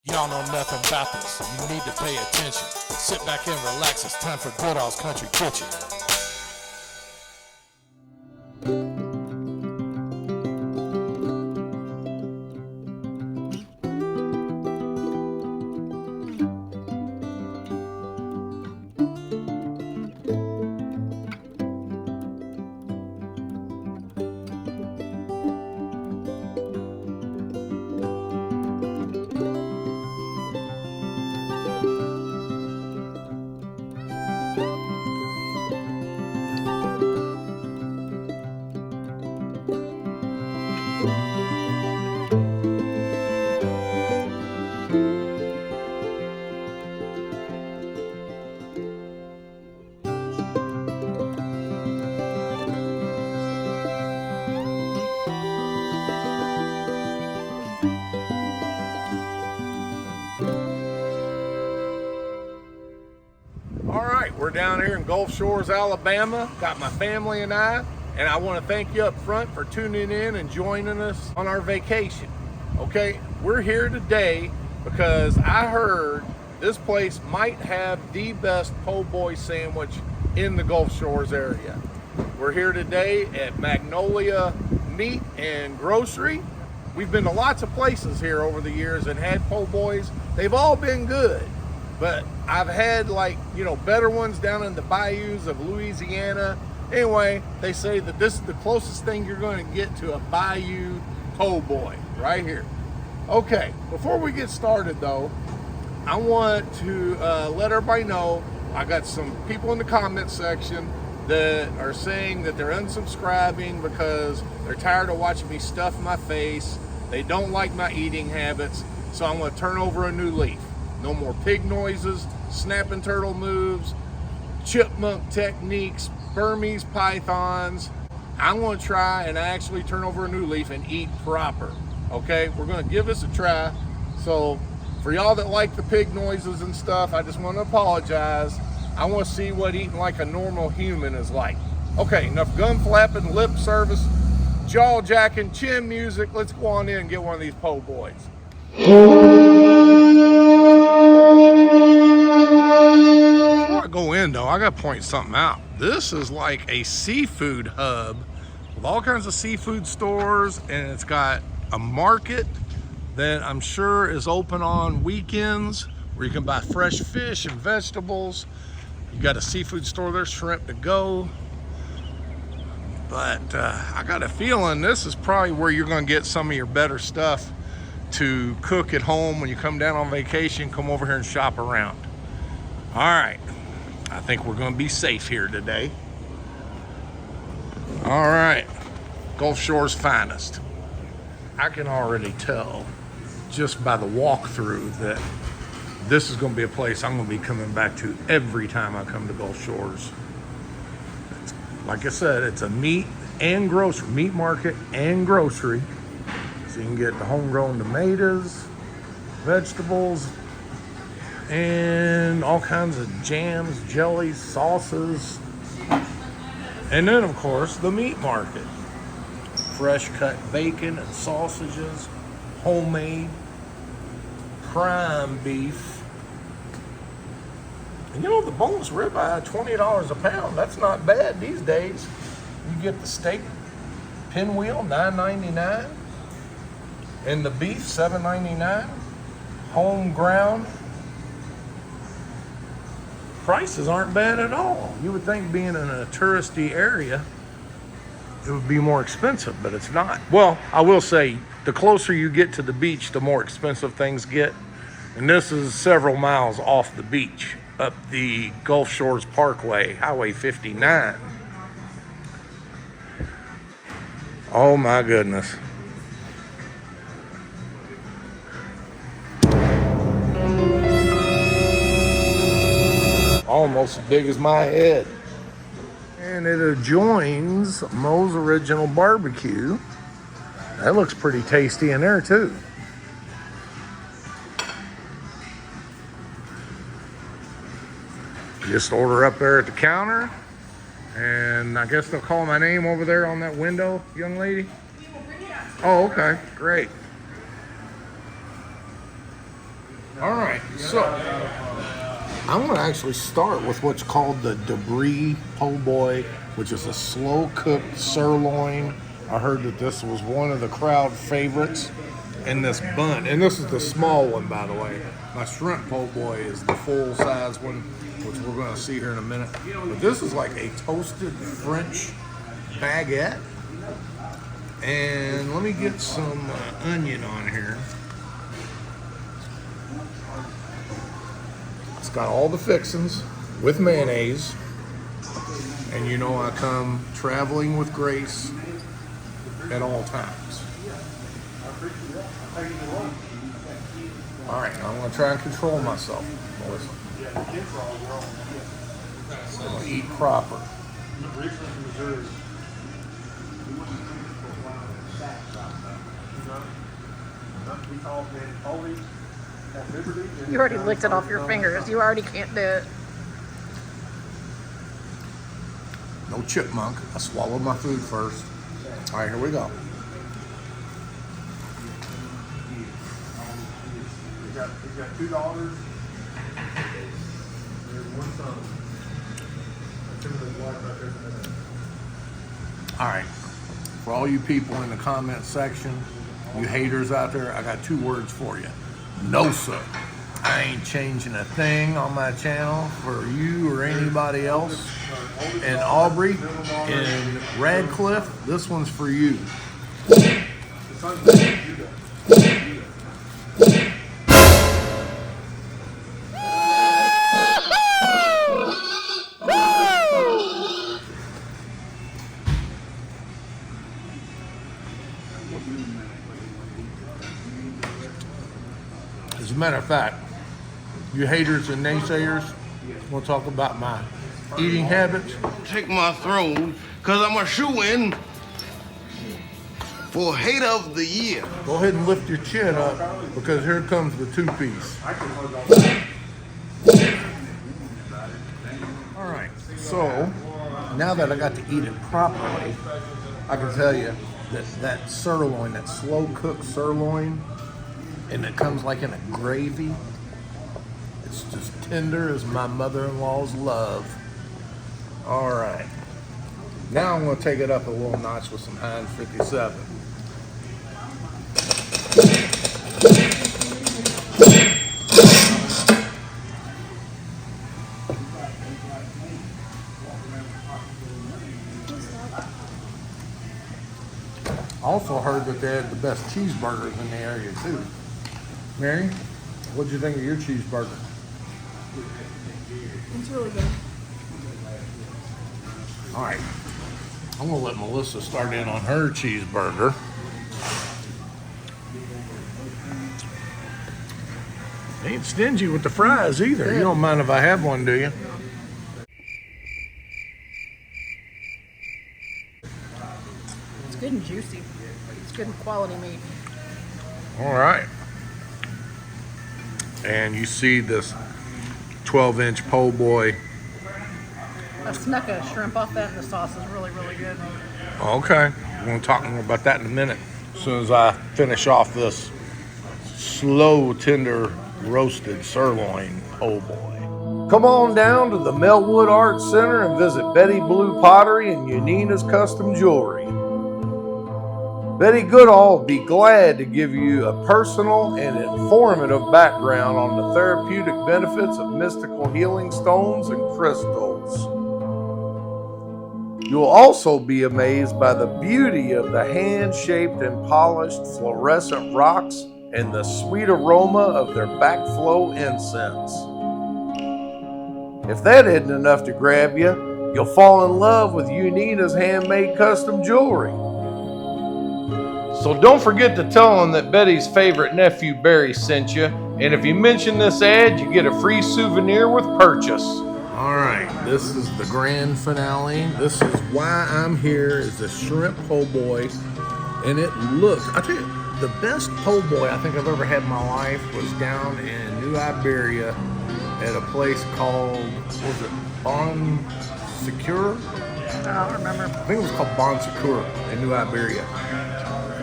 Y'all know nothing about this. You need to pay attention. Sit back and relax. It's time for Goodall's Country Kitchen. We're down here in Gulf Shores, Alabama. Got my family and I want to thank you up front for tuning in and joining us on our vacation. Okay, we're here today because I heard this place might have the best po' boy sandwich in the Gulf Shores area. We're here today at Magnolia Meat and Grocery. We've been to lots of places here over the years and had po' boys. They've all been good. But I've had better ones down in the bayous of Louisiana. Anyway, they say that this is the closest thing you're going to get to a bayou po' boy right here. Okay, before we get started though, I want to let everybody know I got some people in the comment section that are saying that they're unsubscribing because they're tired of watching me stuff my face. They don't like my eating habits, so I'm going to turn over a new leaf. No more pig noises, snapping turtle moves, chipmunk techniques, Burmese pythons. I'm going to try and actually turn over a new leaf and eat proper. Okay, we're going to give this a try. So for y'all that like the pig noises and stuff, I just want to apologize. I want to see what eating like a normal human is like. Okay, enough gun flapping, lip service, jaw jacking, chin music. Let's go on in and get one of these po' boys. Before I go in though, I gotta point something out. This is like a seafood hub with all kinds of seafood stores, and it's got a market that I'm sure is open on weekends where you can buy fresh fish and vegetables. You got a seafood store there, shrimp to go. But I got a feeling this is probably where you're gonna get some of your better stuff to cook at home when you come down on vacation. Come over here and shop around. All right, I think we're going to be safe here today. All right, Gulf Shores finest. I can already tell just by the walkthrough that this is going to be a place I'm going to be coming back to every time I come to Gulf Shores. Like I said, it's a meat market and grocery. So you can get the homegrown tomatoes, vegetables, and all kinds of jams, jellies, sauces. And then, of course, the meat market. Fresh cut bacon and sausages, homemade prime beef. And you know, the boneless ribeye, $20 a pound. That's not bad these days. You get the steak pinwheel, $9.99. And the beef, $7.99, home ground. Prices aren't bad at all. You would think being in a touristy area, it would be more expensive, but it's not. Well, I will say, the closer you get to the beach, the more expensive things get. And this is several miles off the beach, up the Gulf Shores Parkway, Highway 59. Oh my goodness. Almost as big as my head. And it adjoins Moe's Original Barbecue. That looks pretty tasty in there too. Just order up there at the counter, and I guess they'll call my name over there on that window, young lady. Oh, okay, great. All right, so I'm going to actually start with what's called the debris po' boy, which is a slow cooked sirloin. I heard that this was one of the crowd favorites in this bun, and this is the small one, by the way. My shrimp po' boy is the full size one, which we're going to see here in a minute. But this is like a toasted French baguette. And let me get some onion on here. It's got all the fixings with mayonnaise. And you know I come traveling with grace at all times. All right, now I'm going to try and control myself, Melissa. I'm going to eat proper. You already licked it off your fingers. You already can't do it. No chipmunk. I swallowed my food first. All right, here we go. He's got $2. There's one son. All right. For all you people in the comment section, you haters out there, I got 2 words for you. No, sir. I ain't changing a thing on my channel for you or anybody else. And Aubrey and Radcliffe, this one's for you. As a matter of fact, you haters and naysayers, we'll talk about my eating habits. Take my throne, because I'm a shoo-in for Hate of the Year. Go ahead and lift your chin up, because here comes the 2-piece. All right, so now that I got to eat it properly, I can tell you that sirloin, that slow cooked sirloin, and it comes like in a gravy. It's just tender as my mother-in-law's love. All right. Now I'm going to take it up a little notch with some Heinz 57. Also heard that they had the best cheeseburgers in the area too. Mary, what'd you think of your cheeseburger? It's really good. All right, I'm gonna let Melissa start in on her cheeseburger. Ain't stingy with the fries either. You don't mind if I have one, do you? It's good and juicy. It's good quality meat. All right. And you see this 12-inch po' boy. I snuck a shrimp off that, and the sauce is really, really good. Okay, we're gonna talk more about that in a minute. As soon as I finish off this slow, tender, roasted sirloin po' boy. Come on down to the Melwood Arts Center and visit Betty Blue Pottery and Unina's Custom Jewelry. Betty Goodall will be glad to give you a personal and informative background on the therapeutic benefits of mystical healing stones and crystals. You'll also be amazed by the beauty of the hand-shaped and polished fluorescent rocks and the sweet aroma of their backflow incense. If that isn't enough to grab you, you'll fall in love with Unina's handmade custom jewelry. So don't forget to tell them that Betty's favorite nephew Barry sent you, and if you mention this ad, you get a free souvenir with purchase. All right, this is the grand finale. This is why I'm here, is the shrimp po' boy, and it looks, I tell you, the best po' boy I think I've ever had in my life was down in New Iberia at a place called, was it Bon Secure? I don't remember. I think it was called Bon Secure in New Iberia.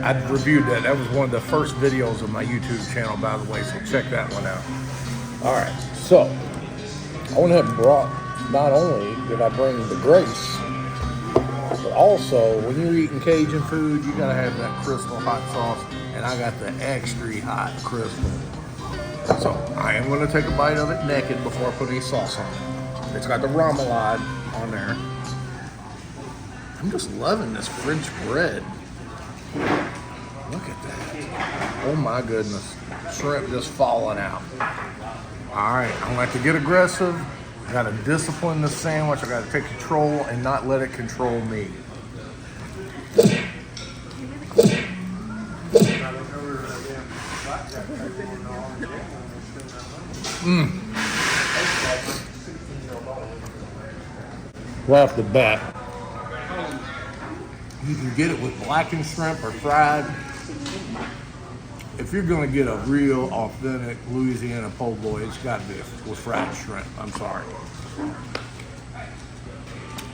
I reviewed that. That was one of the first videos of my YouTube channel, by the way, so check that one out. All right, so I went ahead and brought, not only did I bring the Grace, but also when you're eating Cajun food, you gotta have that Crystal hot sauce, and I got the extra hot Crystal. So I am gonna take a bite of it naked before I put any sauce on it. It's got the remoulade on there. I'm just loving this French bread. Look at that. Oh my goodness. Shrimp just falling out. All right, I like to get aggressive. I gotta discipline the sandwich. I gotta take control and not let it control me. Right off the bat, you can get it with blackened shrimp or fried. If you're gonna get a real authentic Louisiana po' boy, it's gotta be with fried shrimp. I'm sorry.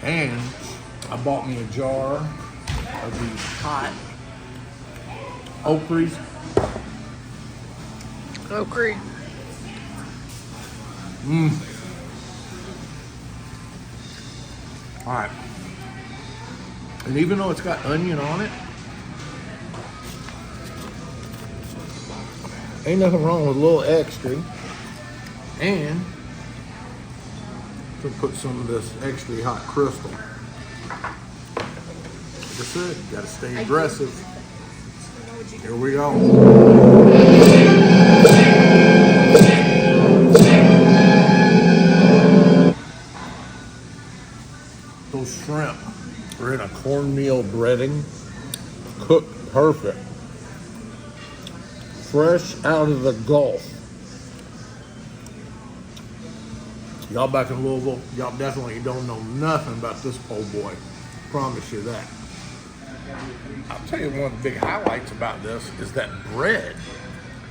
And I bought me a jar of these hot okras. Okra. All right. And even though it's got onion on it, ain't nothing wrong with a little extra. And to put some of this extra hot Crystal. Like I said, you gotta stay aggressive. Here we go. Those shrimp are in a cornmeal breading, cooked perfect, fresh out of the Gulf. Y'all back in Louisville, y'all definitely don't know nothing about this po' boy. Promise you that. I'll tell you one of the big highlights about this is that bread.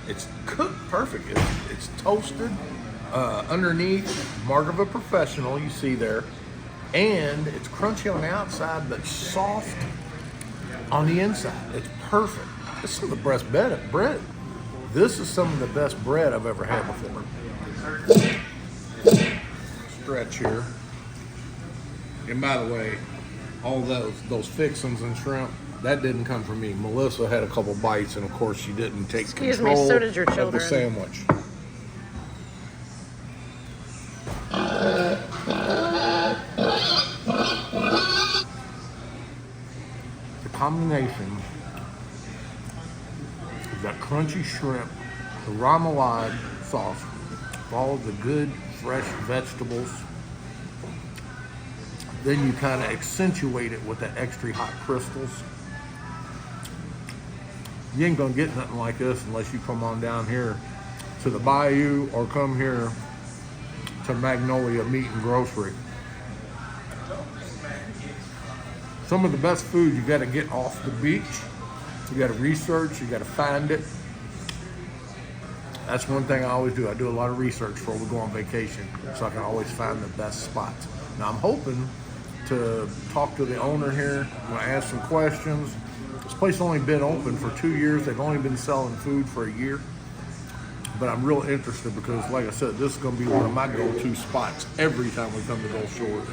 It's cooked perfect. It's toasted underneath, mark of a professional, you see there. And it's crunchy on the outside, but soft on the inside. It's perfect. It's some of the best bread. This is some of the best bread I've ever had before. Stretch here. And by the way, all those fixings and shrimp, that didn't come from me. Melissa had a couple bites, and of course she didn't take Excuse control me, so did your of the children. sandwich. The combination of that crunchy shrimp, the remoulade sauce, all of the good fresh vegetables. Then you kind of accentuate it with the extra hot crystals. You ain't gonna get nothing like this unless you come on down here to the bayou or come here to Magnolia Meat and Grocery. Some of the best food you gotta get off the beach. You gotta research, you gotta find it. That's one thing I always do. I do a lot of research before we go on vacation, so I can always find the best spots. Now I'm hoping to talk to the owner here. I'm gonna ask some questions. This place has only been open for 2 years. They've only been selling food for a year. But I'm real interested because, like I said, this is gonna be one of my go-to spots every time we come to Gulf Shores.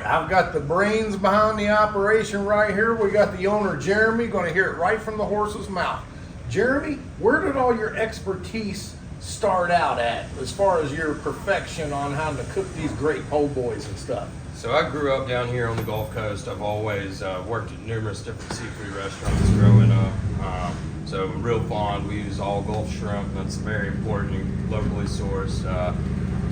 I've got the brains behind the operation right here. We got the owner, Jeremy, going to hear it right from the horse's mouth. Jeremy, where did all your expertise start out at as far as your perfection on how to cook these great po' boys and stuff? So I grew up down here on the Gulf Coast. I've always worked at numerous different seafood restaurants growing up. So I'm real fond. We use all Gulf shrimp. That's very important, locally sourced.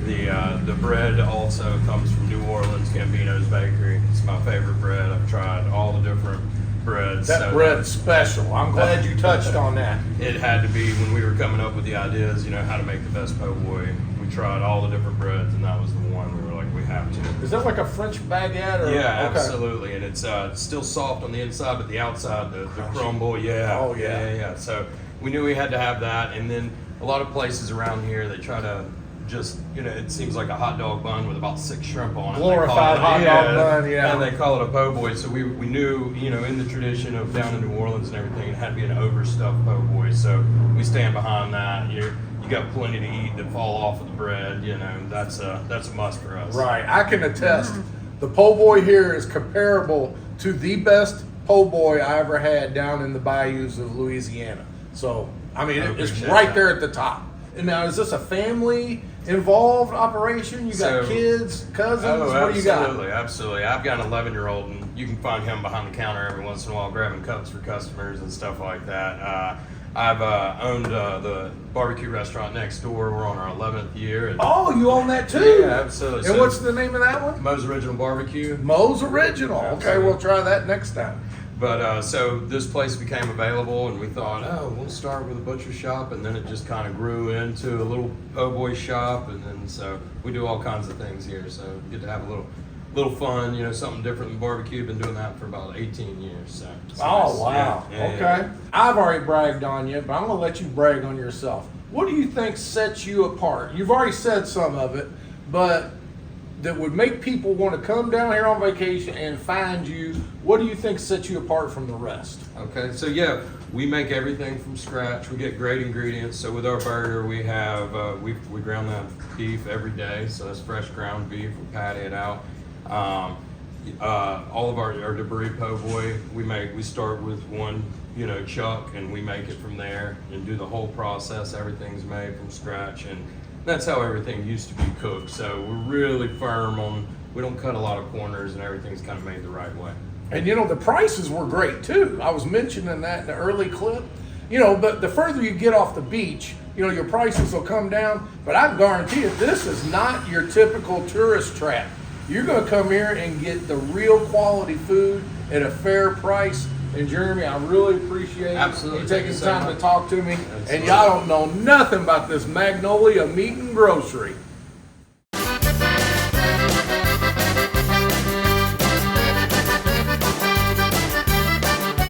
The bread also comes from New Orleans, Gambino's Bakery. It's my favorite bread. I've tried all the different breads. That bread's special. I'm glad you touched on that. It had to be when we were coming up with the ideas, how to make the best po' boy. We tried all the different breads, and that was the one we were like, we have to. Is that like a French baguette? Or? Yeah, Okay. absolutely, and it's still soft on the inside, but the outside, the crumble, yeah. Oh, yeah. Yeah. So we knew we had to have that, and then a lot of places around here, they try to just, it seems like a hot dog bun with about 6 shrimp on it. Glorified hot dog bun, yeah. And they call it a po' boy, so we knew, in the tradition of down in New Orleans and everything, it had to be an overstuffed po' boy, so we stand behind that. You got plenty to eat that fall off of the bread, that's a must for us. Right, I can attest. The po' boy here is comparable to the best po' boy I ever had down in the bayous of Louisiana. So, I mean, it's appreciate right that. there at the top. And now, is this a family involved operation? You got So- kids, cousins? Oh, what do you got? absolutely. I've got an 11-year-old, and you can find him behind the counter every once in a while grabbing cups for customers and stuff like that. I've owned the barbecue restaurant next door. We're on our 11th year. And Oh, you own that too? Yeah, absolutely. And So- what's the name of that one? Mo's Original Barbecue. Mo's Original. Okay, Absolutely. we'll try that next time. But so this place became available, and we thought, we'll start with a butcher shop, and then it just kind of grew into a little po' boy shop, and then so we do all kinds of things here. So we get to have a little fun, something different than barbecue. Been doing that for about 18 years. So it's Oh, nice. wow. Yeah, Okay. yeah. I've already bragged on you, but I'm going to let you brag on yourself. What do you think sets you apart? You've already said some of it, but that would make people want to come down here on vacation and find you. What do you think sets you apart from the rest? Okay, so yeah, we make everything from scratch. We get great ingredients. So with our burger, we have we ground that beef every day. So that's fresh ground beef. We patty it out. All of our debris po' boy, we start with one chuck, and we make it from there and do the whole process. Everything's made from scratch, and that's how everything used to be cooked. So we're really firm on, we don't cut a lot of corners, and everything's kind of made the right way. And the prices were great too. I was mentioning that in the early clip. But the further you get off the beach, your prices will come down. But I guarantee you, this is not your typical tourist trap. You're going to come here and get the real quality food at a fair price. And Jeremy, I really appreciate Absolutely. you Thank taking you so time much. to talk to me. Absolutely. And y'all don't know nothing about this Magnolia Meat and Grocery.